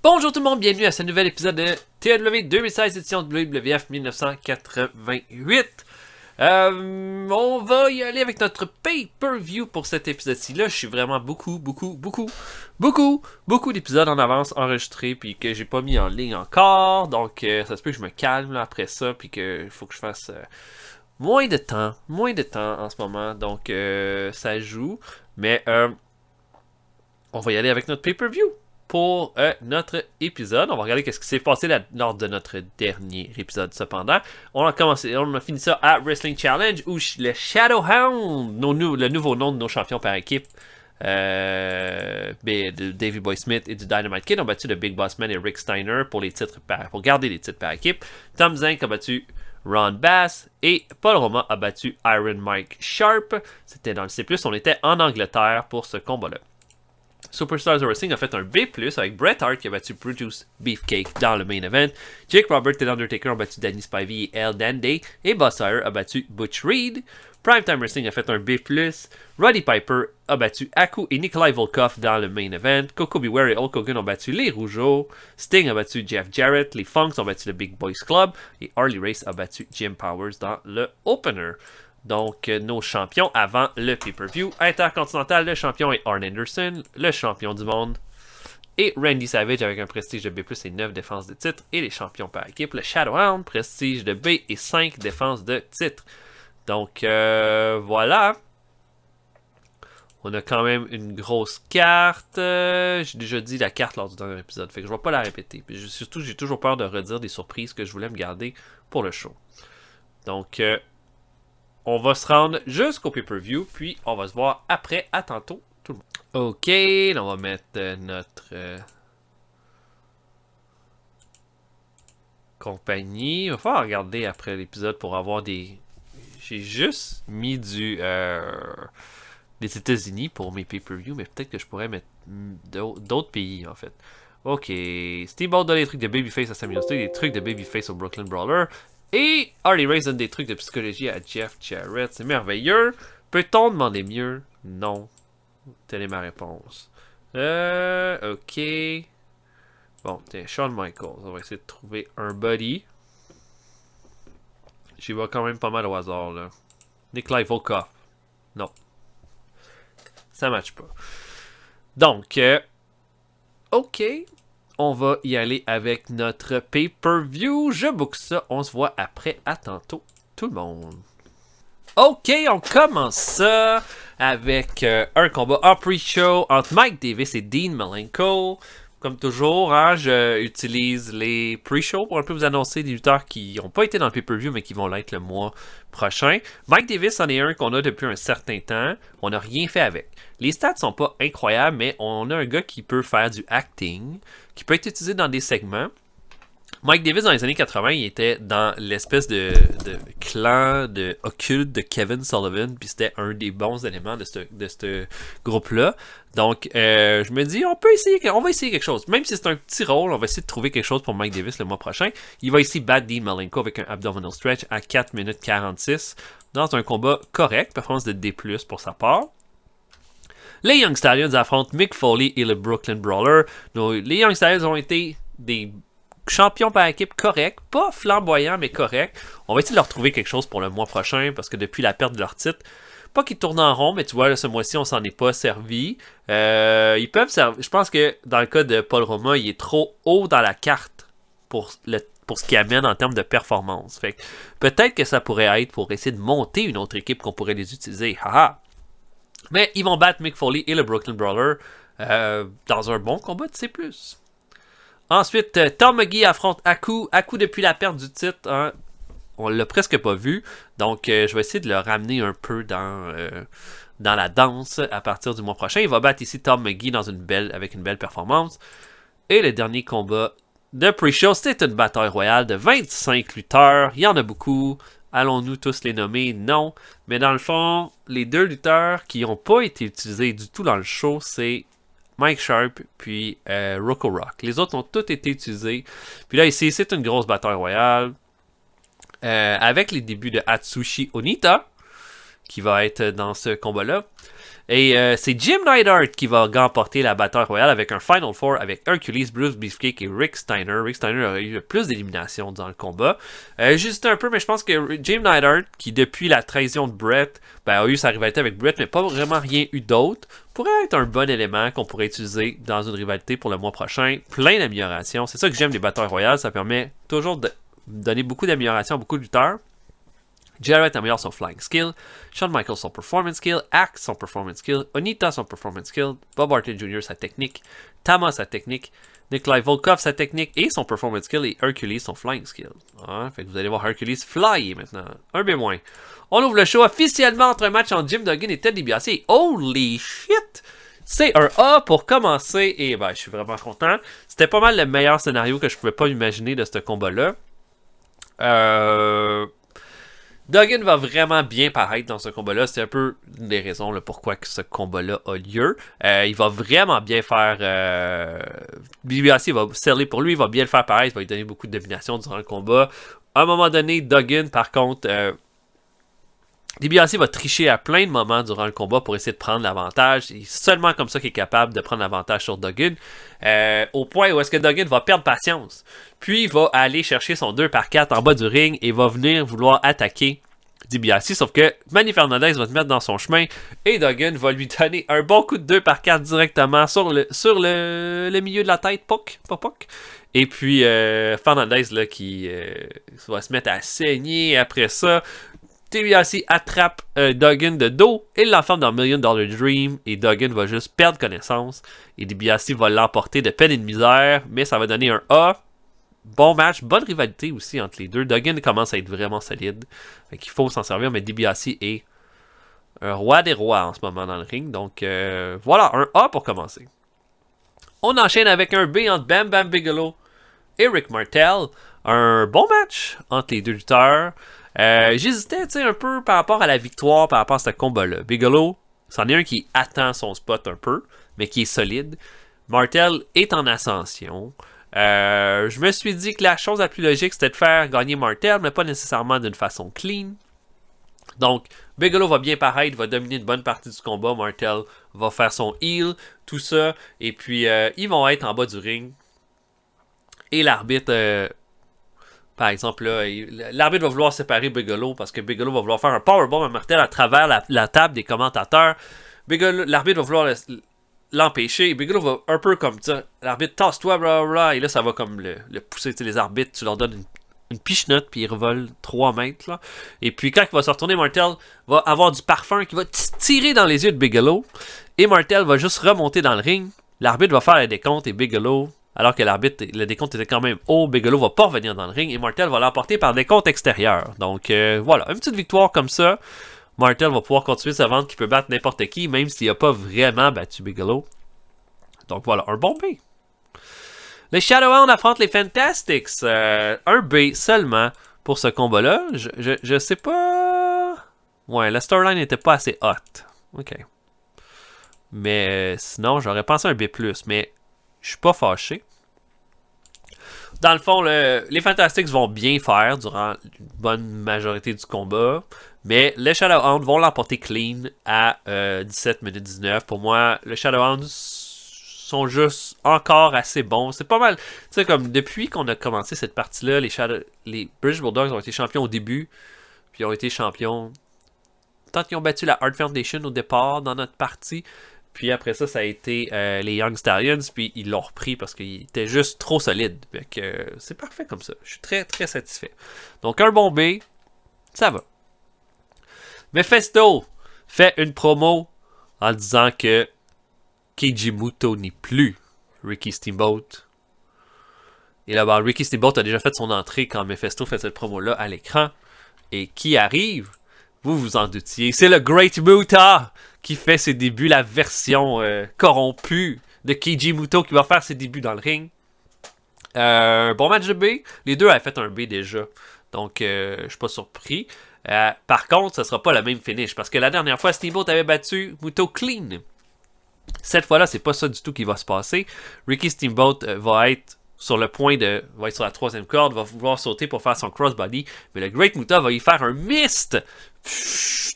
Bonjour tout le monde, bienvenue à ce nouvel épisode de TAW 2016 édition de WWF 1988. On va y aller avec notre pay-per-view pour cet épisode-ci. Là, je suis vraiment beaucoup d'épisodes en avance enregistrés puis que j'ai pas mis en ligne encore. Donc, ça se peut que je me calme là, après ça puis qu'il faut que je fasse moins de temps en ce moment. Donc, ça joue. Mais, on va y aller avec notre pay-per-view. Pour notre épisode, on va regarder ce qui s'est passé lors de notre dernier épisode. Cependant, on a fini ça à Wrestling Challenge où le Shadowhound, le nouveau nom de nos champions par équipe, de Davey Boy Smith et du Dynamite Kid ont battu le Big Boss Man et Rick Steiner pour garder les titres par équipe. Tom Zenk a battu Ron Bass et Paul Roma a battu Iron Mike Sharp. C'était dans le C+, on était en Angleterre pour ce combat-là. Superstars of Wrestling a fait un B+, avec Bret Hart qui a battu Brutus Beefcake dans le main event. Jake Roberts et l'Undertaker ont battu Danny Spivey et El Dandy. Et Boss Hire a battu Butch Reed. Primetime Wrestling a fait un B+. Roddy Piper a battu Haku et Nikolai Volkov dans le main event. Coco Beware et Hulk Hogan ont battu les Rougeaux. Sting a battu Jeff Jarrett. Les Funks ont battu le Big Boys Club. Et Harley Race a battu Jim Powers dans le opener. Donc, nos champions avant le pay-per-view. Intercontinental, le champion est Arn Anderson, le champion du monde. Et Randy Savage avec un prestige de B+, et 9 défenses de titre. Et les champions par équipe, le Shadowhound, prestige de B et 5 défenses de titre. Donc, voilà. On a quand même une grosse carte. J'ai déjà dit la carte lors du dernier épisode, fait que je ne vais pas la répéter. Puis surtout, j'ai toujours peur de redire des surprises que je voulais me garder pour le show. Donc, on va se rendre jusqu'au pay-per-view, puis on va se voir après. À tantôt, tout le monde. Ok, là on va mettre notre compagnie. Il va falloir regarder après l'épisode pour avoir des... J'ai juste mis des États-Unis pour mes pay-per-view, mais peut-être que je pourrais mettre d'autres pays en fait. Ok, Steamboat donne des trucs de Babyface à Samuel State, des trucs de Babyface au Brooklyn Brawler. Et Harley Race donne des trucs de psychologie à Jeff Jarrett. C'est merveilleux. Peut-on demander mieux? Non. Telle est ma réponse. Ok. Bon, tiens, Shawn Michaels. On va essayer de trouver un buddy. J'y vais quand même pas mal au hasard, là. Nikolai Volkov. Non. Ça matche pas. Donc, ok. On va y aller avec notre pay-per-view. Je book ça. On se voit après. À tantôt, tout le monde. Ok, on commence ça avec un combat en pre-show entre Mike Davis et Dean Malenko. Comme toujours, hein, je utilise les pre-shows pour un peu vous annoncer des lutteurs qui n'ont pas été dans le pay-per-view mais qui vont l'être le mois prochain. Mike Davis en est un qu'on a depuis un certain temps. On n'a rien fait avec. Les stats sont pas incroyables, mais on a un gars qui peut faire du acting, qui peut être utilisé dans des segments. Mike Davis, dans les années 80, il était dans l'espèce de clan occulte de Kevin Sullivan, puis c'était un des bons éléments de ce groupe-là. Donc, je me dis, on va essayer quelque chose. Même si c'est un petit rôle, on va essayer de trouver quelque chose pour Mike Davis le mois prochain. Il va ici battre Dean Malenko avec un abdominal stretch à 4 minutes 46 dans un combat correct, performance de D+, pour sa part. Les Young Stallions affrontent Mick Foley et le Brooklyn Brawler. Les Young Stallions ont été des champions par équipe corrects, pas flamboyants, mais corrects. On va essayer de leur trouver quelque chose pour le mois prochain, parce que depuis la perte de leur titre, pas qu'ils tournent en rond, mais tu vois, là, ce mois-ci, on s'en est pas servi. Ils peuvent servir. Je pense que dans le cas de Paul Roma, il est trop haut dans la carte pour ce qu'il amène en termes de performance. Fait que peut-être que ça pourrait être pour essayer de monter une autre équipe qu'on pourrait les utiliser. Haha! Mais ils vont battre Mick Foley et le Brooklyn Brawler dans un bon combat de C+. Ensuite, Tom McGee affronte Haku. Haku, depuis la perte du titre, hein, on l'a presque pas vu. Donc, je vais essayer de le ramener un peu dans la danse à partir du mois prochain. Il va battre ici Tom McGee avec une belle performance. Et le dernier combat de pre-show, c'est une bataille royale de 25 lutteurs. Il y en a beaucoup. Allons-nous tous les nommer? Non. Mais dans le fond, les deux lutteurs qui n'ont pas été utilisés du tout dans le show, c'est Mike Sharp puis Rocco Rock. Les autres ont tous été utilisés. Puis là, ici, c'est une grosse bataille royale. Avec les débuts de Atsushi Onita, qui va être dans ce combat-là. Et c'est Jim Neidhart qui va remporter la bataille royale avec un Final Four avec Hercules, Bruce Beefcake et Rick Steiner. Rick Steiner a eu plus d'éliminations dans le combat. J'hésitais un peu, mais je pense que Jim Neidhart, qui depuis la trahison de Brett, a eu sa rivalité avec Brett, mais pas vraiment rien eu d'autre, pourrait être un bon élément qu'on pourrait utiliser dans une rivalité pour le mois prochain. Plein d'améliorations. C'est ça que j'aime des batailles royales. Ça permet toujours de donner beaucoup d'améliorations à beaucoup de lutteurs. Jarrett améliore son flying skill, Shawn Michaels son performance skill, Axe son performance skill, Onita son performance skill, Bob Orton Jr. sa technique, Tama sa technique, Nikolai Volkov sa technique et son performance skill et Hercules son flying skill. Fait que vous allez voir Hercules flyer maintenant. Un B-. On ouvre le show officiellement entre un match entre Jim Duggan et Ted DiBiase. Holy shit! C'est un A pour commencer et je suis vraiment content. C'était pas mal le meilleur scénario que je pouvais pas imaginer de ce combat-là. Duggan va vraiment bien paraître dans ce combat-là. C'est un peu une des raisons pourquoi que ce combat-là a lieu. Il va vraiment bien faire... DiBiase va sceller pour lui, il va bien le faire pareil, il va lui donner beaucoup de domination durant le combat. À un moment donné, Duggan, par contre... DiBiase va tricher à plein de moments durant le combat pour essayer de prendre l'avantage. C'est seulement comme ça qu'il est capable de prendre l'avantage sur Duggan. Au point où est-ce que Duggan va perdre patience. Puis il va aller chercher son 2x4 en bas du ring et va venir vouloir attaquer DiBiase. Sauf que Manny Fernandez va se mettre dans son chemin et Duggan va lui donner un bon coup de 2x4 directement sur le milieu de la tête. Poc. Et puis Fernandez là, qui va se mettre à saigner après ça. DiBiase attrape Duggan de dos et l'enferme dans $1 Million Dream et Duggan va juste perdre connaissance et DiBiase va l'emporter de peine et de misère, mais ça va donner un A. Bon match, bonne rivalité aussi entre les deux. Duggan commence à être vraiment solide, fait qu'il faut s'en servir, mais DiBiase est un roi des rois en ce moment dans le ring, donc voilà, un A pour commencer. On enchaîne avec un B entre Bam Bam Bigelow et Rick Martel. Un bon match entre les deux lutteurs. J'hésitais un peu par rapport à la victoire, par rapport à ce combat-là. Bigelow, c'en est un qui attend son spot un peu, mais qui est solide. Martel est en ascension. Je me suis dit que la chose la plus logique, c'était de faire gagner Martel, mais pas nécessairement d'une façon clean. Donc, Bigelow va bien paraître, va dominer une bonne partie du combat. Martel va faire son heal, tout ça. Et puis, ils vont être en bas du ring. Et l'arbitre... par exemple, l'arbitre va vouloir séparer Bigelow parce que Bigelow va vouloir faire un powerbomb à Martel à travers la table des commentateurs. L'arbitre va vouloir l'empêcher. Et Bigelow va un peu comme dire, l'arbitre tasse-toi, blablabla. Et là, ça va comme le pousser. Les arbitres, tu leur donnes une pichenote, puis ils revolent 3 mètres. Là. Et puis quand il va se retourner, Martel va avoir du parfum qui va tirer dans les yeux de Bigelow. Et Martel va juste remonter dans le ring. L'arbitre va faire les décomptes et Bigelow... Alors que le décompte était quand même haut, Bigelow va pas revenir dans le ring et Martel va l'emporter par décompte extérieur. Donc voilà, une petite victoire comme ça. Martel va pouvoir continuer sa vente qui peut battre n'importe qui, même s'il n'a pas vraiment battu Bigelow. Donc voilà, un bon B. Les Shadowhounds affrontent les Fantastics. Un B seulement pour ce combat-là. Je sais pas... Ouais, la storyline n'était pas assez hot. Ok. Mais sinon, j'aurais pensé un B+, mais... je suis pas fâché. Dans le fond, les Fantastics vont bien faire durant une bonne majorité du combat. Mais les Shadowhounds vont l'emporter clean à 17 minutes 19. Pour moi, les Shadowhounds sont juste encore assez bons. C'est pas mal. Tu sais, comme depuis qu'on a commencé cette partie-là, les British Bulldogs ont été champions au début. Puis ils ont été champions. Tant qu'ils ont battu la Hart Foundation au départ dans notre partie. Puis après ça, ça a été les Young Stallions. Puis ils l'ont repris parce qu'ils étaient juste trop solides. Fait que c'est parfait comme ça. Je suis très très satisfait. Donc un bon B, ça va. Mephisto fait une promo en disant que Keiji Muto n'est plus Ricky Steamboat. Et là-bas, Ricky Steamboat a déjà fait son entrée quand Mephisto fait cette promo-là à l'écran. Et qui arrive? Vous vous en doutiez. C'est le Great Muta qui fait ses débuts, la version corrompue de Keiji Muto qui va faire ses débuts dans le ring. Bon match de B. Les deux avaient fait un B déjà. Donc, je suis pas surpris. Par contre, ce ne sera pas la même finish. Parce que la dernière fois, Steamboat avait battu Muto clean. Cette fois-là, c'est pas ça du tout qui va se passer. Ricky Steamboat va être sur le point va être sur la troisième corde, va vouloir sauter pour faire son crossbody. Mais le Great Muta va y faire un mist.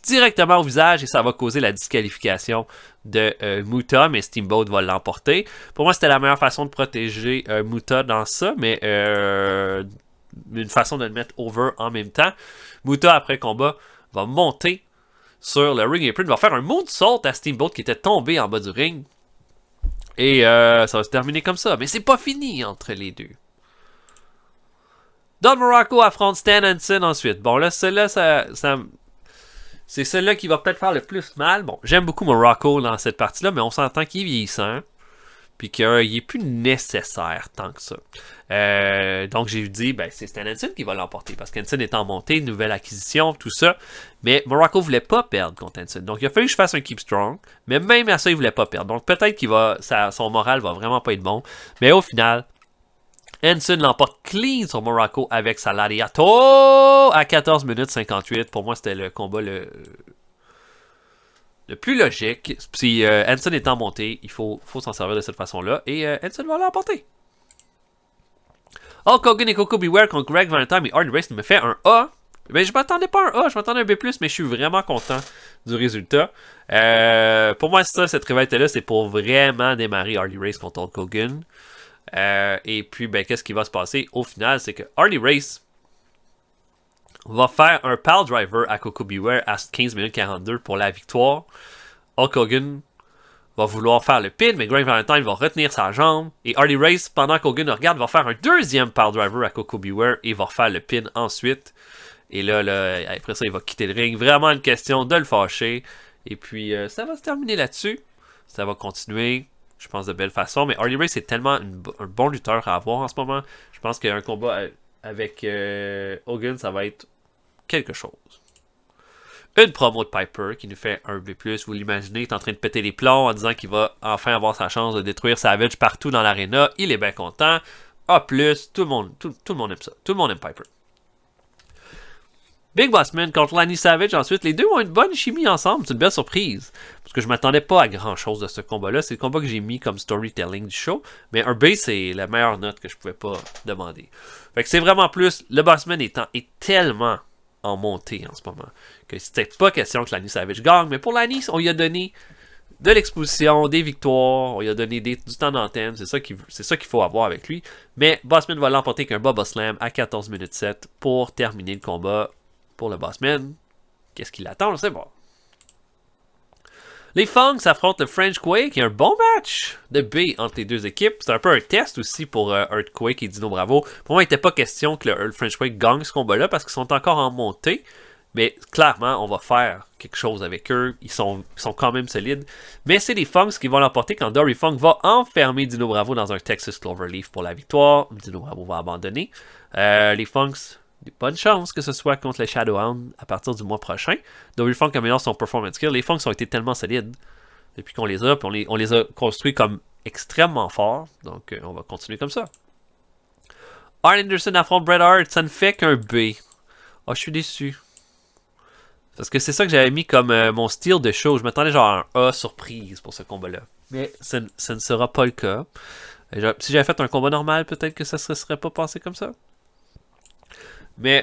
directement au visage et ça va causer la disqualification de Muta, mais Steamboat va l'emporter. Pour moi, c'était la meilleure façon de protéger Muta dans ça, mais une façon de le mettre over en même temps. Muta, après le combat, va monter sur le ring apron, va faire un moonsault à Steamboat qui était tombé en bas du ring. Et ça va se terminer comme ça. Mais c'est pas fini entre les deux. Don Muraco affronte Stan Hansen ensuite. Bon, là, celui-là, c'est celui-là qui va peut-être faire le plus mal. Bon, j'aime beaucoup Muraco dans cette partie-là, mais on s'entend qu'il est vieillissant. Puis qu'il est plus nécessaire tant que ça. Donc j'ai dit, ben, c'est Stan Hansen qui va l'emporter. Parce qu'Hansen est en montée, nouvelle acquisition, tout ça. Mais Muraco voulait pas perdre contre Hansen. Donc il a fallu que je fasse un keep strong. Mais même à ça, il voulait pas perdre. Donc peut-être son moral va vraiment pas être bon. Mais au final, Hansen l'emporte clean sur Muraco avec sa lariato à 14 minutes 58. Pour moi, c'était le combat le plus logique. Si Hansen est en montée, il faut s'en servir de cette façon-là. Et Hansen va l'emporter. Hulk Hogan et Coco Beware contre Greg Valentine et Hardy Race me fait un A. Mais je m'attendais pas à un A, je m'attendais à un B+, mais je suis vraiment content du résultat. Pour moi, cette rivalité-là, c'est pour vraiment démarrer Hardy Race contre Hulk Hogan. Et puis, ben, qu'est-ce qui va se passer au final? C'est que Hardy Race va faire un pile driver à Coco Beware à 15 minutes 42 pour la victoire. Hulk Hogan va vouloir faire le pin, mais Greg Valentine va retenir sa jambe. Et Hardy Race, pendant qu'Hogan regarde, va faire un deuxième pile driver à Coco Beware et va faire le pin ensuite. Et là, après ça, il va quitter le ring. Vraiment une question de le fâcher. Et puis, ça va se terminer là-dessus. Ça va continuer, je pense, de belle façon. Mais Hardy Race est tellement un bon lutteur à avoir en ce moment. Je pense qu'un combat avec Hogan, ça va être quelque chose. Une promo de Piper qui nous fait un B+. Vous l'imaginez, il est en train de péter les plombs en disant qu'il va enfin avoir sa chance de détruire Savage partout dans l'aréna. Il est bien content. A+, tout le monde aime ça. Tout le monde aime Piper. Big Boss Man contre Lanny Savage ensuite. Les deux ont une bonne chimie ensemble. C'est une belle surprise. Parce que je m'attendais pas à grand chose de ce combat-là. C'est le combat que j'ai mis comme storytelling du show. Mais un B, c'est la meilleure note que je pouvais pas demander. Fait que c'est vraiment plus. Le Bossman est tellement en montée en ce moment que c'était pas question que Lanny Savage gagne. Mais pour Lanny, on lui a donné de l'exposition, des victoires. On lui a donné du temps d'antenne. C'est ça qu'il faut avoir avec lui. Mais Bossman va l'emporter avec un Bubba Slam à 14 minutes 7 pour terminer le combat. Pour le Bossman, qu'est-ce qu'il attend? Je sais pas. Les Funks affrontent le French Quake, qui est un bon match de B entre les deux équipes. C'est un peu un test aussi pour Earthquake et Dino Bravo. Pour moi, il n'était pas question que le French Quake gagne ce combat-là parce qu'ils sont encore en montée. Mais clairement, on va faire quelque chose avec eux. Ils sont quand même solides. Mais c'est les Funks qui vont l'emporter quand Dory Funk va enfermer Dino Bravo dans un Texas Cloverleaf pour la victoire. Dino Bravo va abandonner. Les Funks... bonne chance que ce soit contre les Shadowhound à partir du mois prochain. Dory Funk améliore son performance skill. Les Funks ont été tellement solides depuis qu'on les a, puis on les a construits comme extrêmement forts. Donc, on va continuer comme ça. Arn Anderson affronte Bret Hart. Ça ne fait qu'un B. Oh, je suis déçu. Parce que c'est ça que j'avais mis comme mon style de show. Je m'attendais genre à un A surprise pour ce combat-là. Mais ça ne sera pas le cas. Si j'avais fait un combat normal, peut-être que ça ne serait pas passé comme ça. Mais,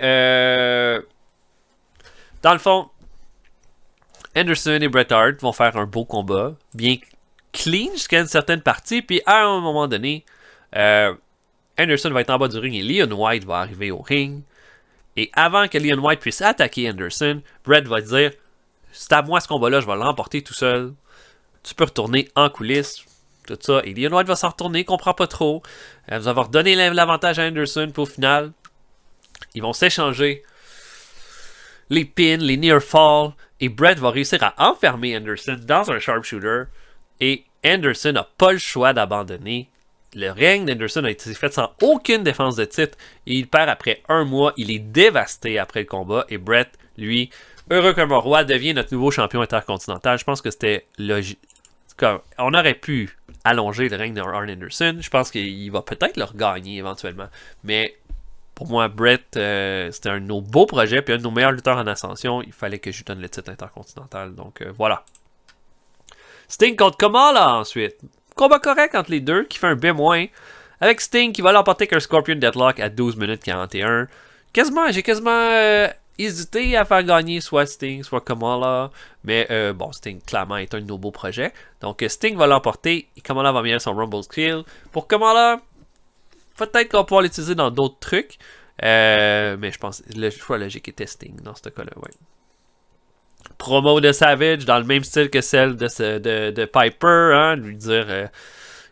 dans le fond, Anderson et Bret Hart vont faire un beau combat, bien clean jusqu'à une certaine partie, puis à un moment donné, Anderson va être en bas du ring et Leon White va arriver au ring. Et avant que Leon White puisse attaquer Anderson, Bret va dire « C'est à moi ce combat-là, je vais l'emporter tout seul. Tu peux retourner en coulisses. » Tout ça. Et Leon White va s'en retourner, il comprend pas trop. Elle va avoir donné l'avantage à Anderson, puis au final... ils vont s'échanger les pins, les near fall, et Bret va réussir à enfermer Anderson dans un sharpshooter, et Anderson n'a pas le choix d'abandonner. Le règne d'Anderson a été fait sans aucune défense de titre, et il perd après un mois. Il est dévasté après le combat, et Bret, lui, heureux comme un roi, devient notre nouveau champion intercontinental. Je pense que c'était logique. On aurait pu allonger le règne d'Arn Anderson. Je pense qu'il va peut-être le regagner éventuellement, mais... pour moi, Bret, c'était un de nos beaux projets, puis un de nos meilleurs lutteurs en ascension. Il fallait que je lui donne le titre intercontinental. Donc, voilà. Sting contre Kamala ensuite. Combat correct entre les deux, qui fait un B-, avec Sting qui va l'emporter avec un Scorpion Deadlock à 12 minutes 41. J'ai quasiment hésité à faire gagner soit Sting, soit Kamala. Mais bon, Sting, clairement, est un de nos beaux projets. Donc, Sting va l'emporter et Kamala va venir son Rumble Kill. Pour Kamala, peut-être qu'on va pouvoir l'utiliser dans d'autres trucs. Mais je pense le choix logique était Sting dans ce cas-là, ouais. Promo de Savage dans le même style que celle de Piper, hein, lui dire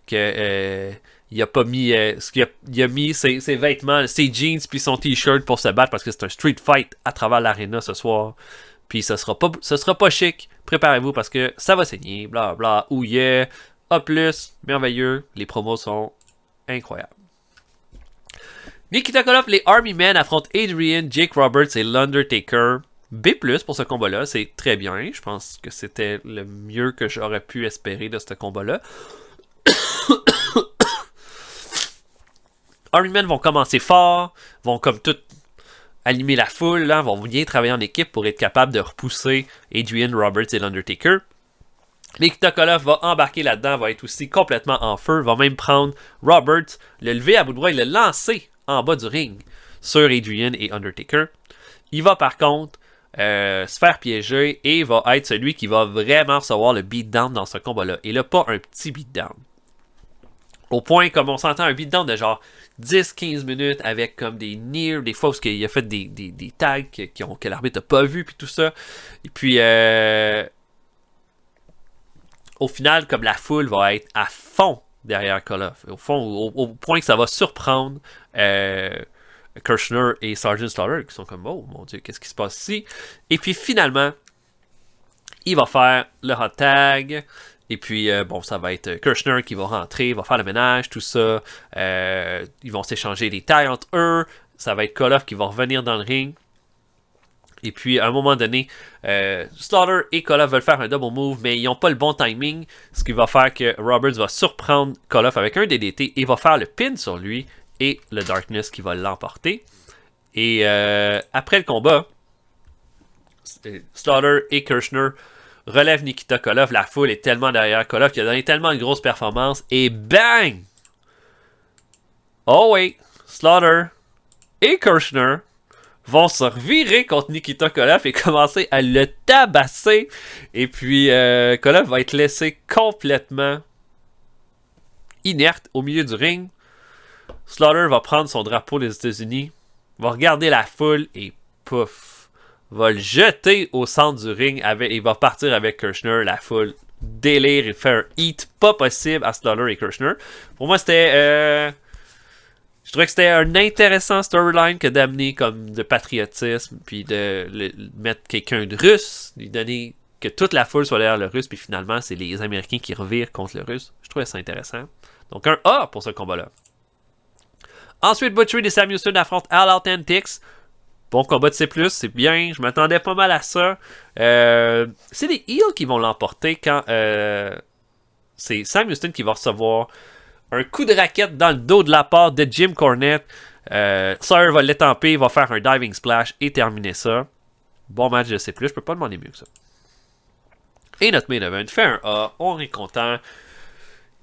que il a pas mis il a mis ses vêtements, ses jeans puis son t-shirt pour se battre parce que c'est un street fight à travers l'arena ce soir. Puis ce sera pas chic. Préparez-vous parce que ça va saigner, bla bla, ou yeah, A+, merveilleux, les promos sont incroyables. Nikita Koloff, les Army Men affrontent Adrian, Jake Roberts et l'Undertaker. B+, pour ce combat-là, c'est très bien. Je pense que c'était le mieux que j'aurais pu espérer de ce combat-là. Army Men vont commencer fort, vont comme tout animer la foule, là, vont bien travailler en équipe pour être capable de repousser Adrian, Roberts et l'Undertaker. Nikita Koloff va embarquer là-dedans, va être aussi complètement en feu, va même prendre Roberts, le lever à bout de bras et le lancer en bas du ring sur Adrian et Undertaker. Il va par contre se faire piéger et va être celui qui va vraiment recevoir le beatdown dans ce combat-là. Et là, pas un petit beatdown. Au point, comme on s'entend, un beatdown de genre 10-15 minutes avec comme des near, des fois où il a fait des tags que l'arbitre n'a pas vu, puis tout ça. Et puis, au final, comme la foule va être à fond derrière Koloff. Au fond, au point que ça va surprendre Kirchner et Sergeant Slaughter qui sont comme, oh mon dieu, qu'est-ce qui se passe ici? Et puis finalement, il va faire le hot tag. Et puis, bon, ça va être Kirchner qui va rentrer, va faire le ménage, tout ça. Ils vont s'échanger les tailles entre eux. Ça va être Koloff qui va revenir dans le ring. Et puis, à un moment donné, Slaughter et Koloff veulent faire un double move, mais ils n'ont pas le bon timing. Ce qui va faire que Roberts va surprendre Koloff avec un DDT et va faire le pin sur lui. Et le Darkness qui va l'emporter. Et après le combat, Slaughter et Kirchner relèvent Nikita Koloff. La foule est tellement derrière Koloff qu'il a donné tellement une grosse performance. Et bang! Oh oui, Slaughter et Kirchner vont se revirer contre Nikita Koloff et commencer à le tabasser. Et puis Koloff va être laissé complètement inerte au milieu du ring. Slaughter va prendre son drapeau des États-Unis, va regarder la foule et pouf, va le jeter au centre du ring et va partir avec Kirchner. La foule délire et fait un hit pas possible à Slaughter et Kirchner. Pour moi, c'était... je trouvais que c'était un intéressant storyline que d'amener comme de patriotisme, puis de mettre quelqu'un de russe, lui donner que toute la foule soit derrière le russe, puis finalement, c'est les Américains qui revirent contre le russe. Je trouvais ça intéressant. Donc un A pour ce combat-là. Ensuite, Butchery et Sam Houston affrontent All Authentics. Bon combat de C+, c'est bien. Je m'attendais pas mal à ça. C'est les Heels qui vont l'emporter quand c'est Sam Houston qui va recevoir un coup de raquette dans le dos de la part de Jim Cornette. Sawyer va l'étamper, va faire un diving splash et terminer ça. Bon match de C+, je peux pas demander mieux que ça. Et notre main event fait un A. On est content.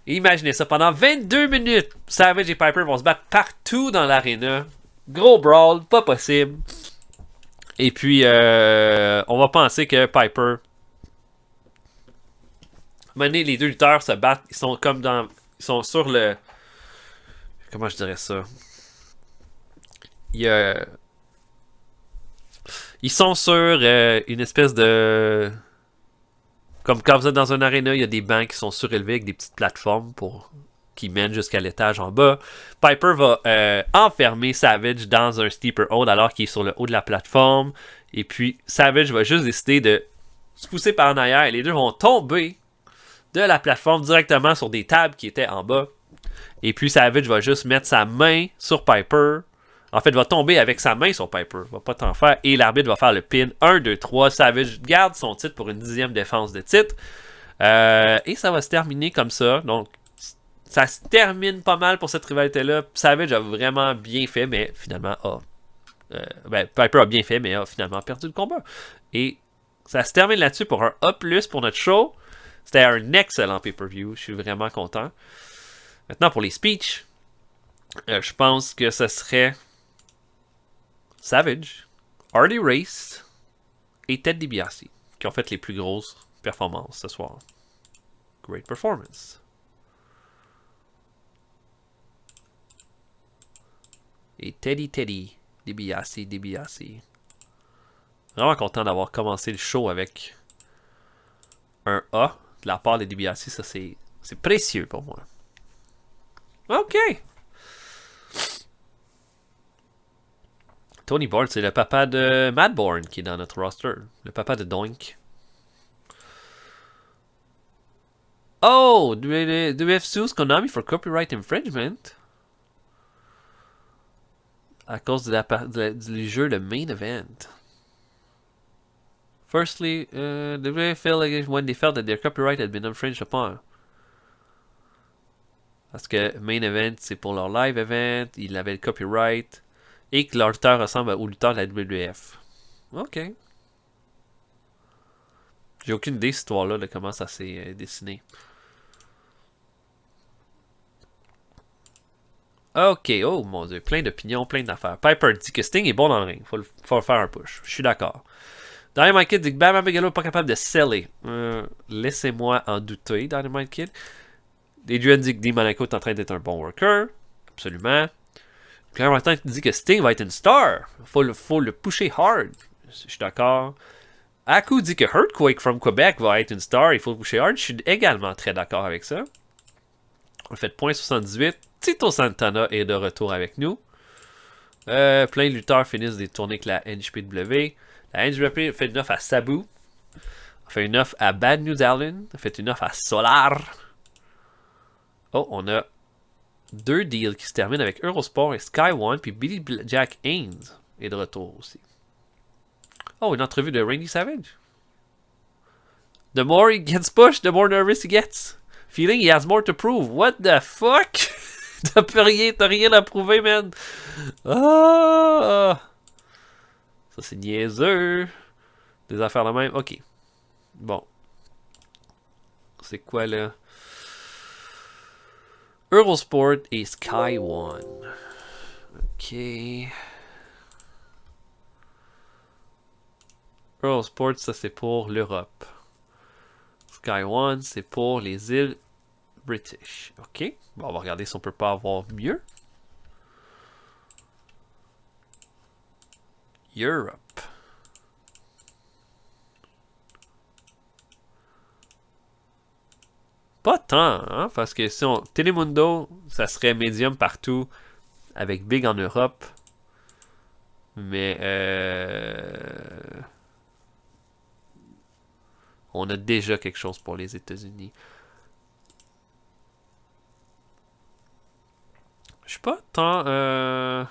Imaginez ça, pendant 22 minutes, Savage et Piper vont se battre partout dans l'arena. Gros brawl, pas possible. Et puis, on va penser que Piper... Maintenant, les deux lutteurs se battent. Ils sont comme dans... Ils sont sur le... Comment je dirais ça? Ils sont sur une espèce de... Comme quand vous êtes dans un aréna, il y a des bancs qui sont surélevés avec des petites plateformes qui mènent jusqu'à l'étage en bas. Piper va enfermer Savage dans un steeper hold alors qu'il est sur le haut de la plateforme. Et puis Savage va juste décider de se pousser par en arrière et les deux vont tomber de la plateforme directement sur des tables qui étaient en bas. Et puis Savage va juste mettre sa main sur Piper. En fait, va tomber avec sa main sur Piper. Va pas t'en faire. Et l'arbitre va faire le pin. 1, 2, 3. Savage garde son titre pour une 10e défense de titre. Et ça va se terminer comme ça. Donc, ça se termine pas mal pour cette rivalité-là. Savage a vraiment bien fait, mais finalement Piper a bien fait, mais a finalement perdu le combat. Et ça se termine là-dessus pour un A+, pour notre show. C'était un excellent pay-per-view. Je suis vraiment content. Maintenant, pour les speeches, je pense que ce serait... Savage Hardy Race et Ted DiBiase qui ont fait les plus grosses performances ce soir. Great performance. Et Teddy DiBiase. Vraiment content d'avoir commencé le show avec un A de la part de DiBiase. Ça, c'est précieux pour moi. OK. Tony Board, c'est le papa de Madborn qui est dans notre roster. Le papa de Doink. Oh! Do we have sues Konami for copyright infringement? À cause du jeu de Main Event. Firstly, they feel like when they felt that their copyright had been infringed upon. Parce que Main Event, c'est pour leur live event, ils avaient le copyright, et que leur lutteur ressemble au lutteur de la WWF. Ok. J'ai aucune idée, cette histoire-là, de comment ça s'est dessiné. Ok, oh mon dieu, plein d'opinions, plein d'affaires. Piper dit que Sting est bon dans le ring, faut faire un push. Je suis d'accord. Dynamite Kid dit que Bam Bam Bigelow n'est pas capable de seller. Laissez-moi en douter, Dynamite Kid. Adrian dit que Dean Malenko est en train d'être un bon worker. Absolument. Claire Martin dit que Sting va être une star. Faut le pusher hard. Je suis d'accord. Aku dit que Earthquake from Quebec va être une star. Il faut le pusher hard. Je suis également très d'accord avec ça. On fait .78. Tito Santana est de retour avec nous. Plein de lutteurs finissent des tournées avec la NJPW. La NJPW fait une offre à Sabu. On fait une offre à Bad News Allen. On fait une offre à Solar. Oh, on a 2 deals qui se terminent avec Eurosport et Sky One. Puis Billy Jack Haynes est de retour aussi. Oh, une entrevue de Randy Savage. The more he gets pushed, the more nervous he gets. Feeling he has more to prove. What the fuck? T'as rien à prouver, man. Ah! Ça, c'est niaiseux. Des affaires de même. Ok. Bon. C'est quoi, là? Eurosport et Sky One. Ok. Eurosport, ça, c'est pour l'Europe. Sky One, c'est pour les îles British. Ok. Bon, on va regarder si on peut pas avoir mieux. Europe. Pas tant, hein, parce que si on... Telemundo, ça serait médium partout, avec Big en Europe. Mais, on a déjà quelque chose pour les États-Unis. Je sais pas tant...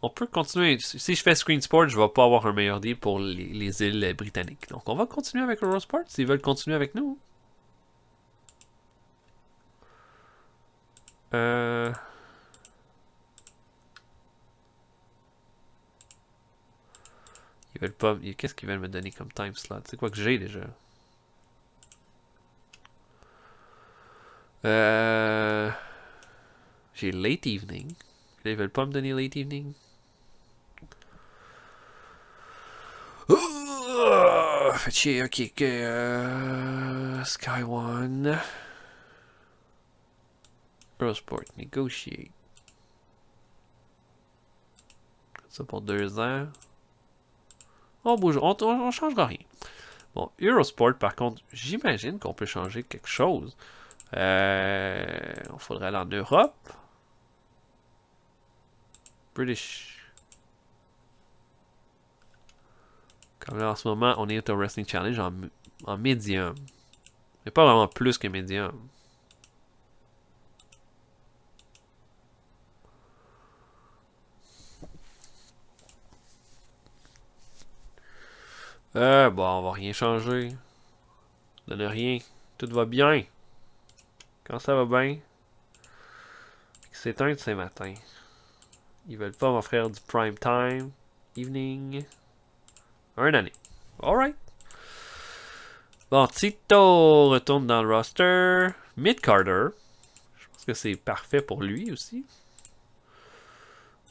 On peut continuer. Si je fais Screen Sport, je vais pas avoir un meilleur deal pour les îles britanniques. Donc, on va continuer avec Eurosport s'ils veulent continuer avec nous. Ils veulent pas... Qu'est-ce qu'ils veulent me donner comme time slot? C'est quoi que j'ai déjà? J'ai late evening. Ils veulent pas me donner late evening. Fait chier, ok. Sky One. Eurosport, negotiate. Ça pour 2 ans. On bouge, on changera rien. Bon, Eurosport, par contre, j'imagine qu'on peut changer quelque chose. On faudrait aller en Europe. British. Comme là, en ce moment, on est au Wrestling Challenge en medium. Mais pas vraiment plus que medium. Bon, on va rien changer. Donne rien. Tout va bien. Quand ça va bien. C'est un de ces matins. Ils veulent pas m'offrir du prime time. Evening. Un année. Alright. Bon, Tito retourne dans le roster. Mid Carter. Je pense que c'est parfait pour lui aussi.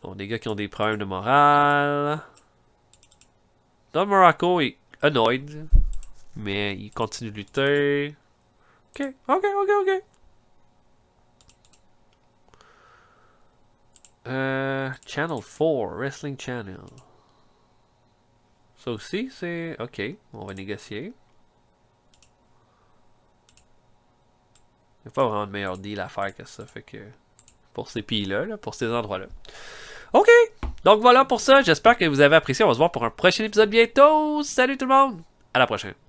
Bon, des gars qui ont des problèmes de morale. Don Morocco est annoyed. Mais il continue de lutter. Ok, ok, ok, ok. Channel 4, Wrestling Channel. Ça aussi, c'est... Ok, on va négocier. Il n'y a pas vraiment de meilleur deal à faire que ça, fait que... Pour ces pays-là, là, pour ces endroits-là. Ok, donc voilà pour ça. J'espère que vous avez apprécié. On va se voir pour un prochain épisode bientôt. Salut tout le monde! À la prochaine.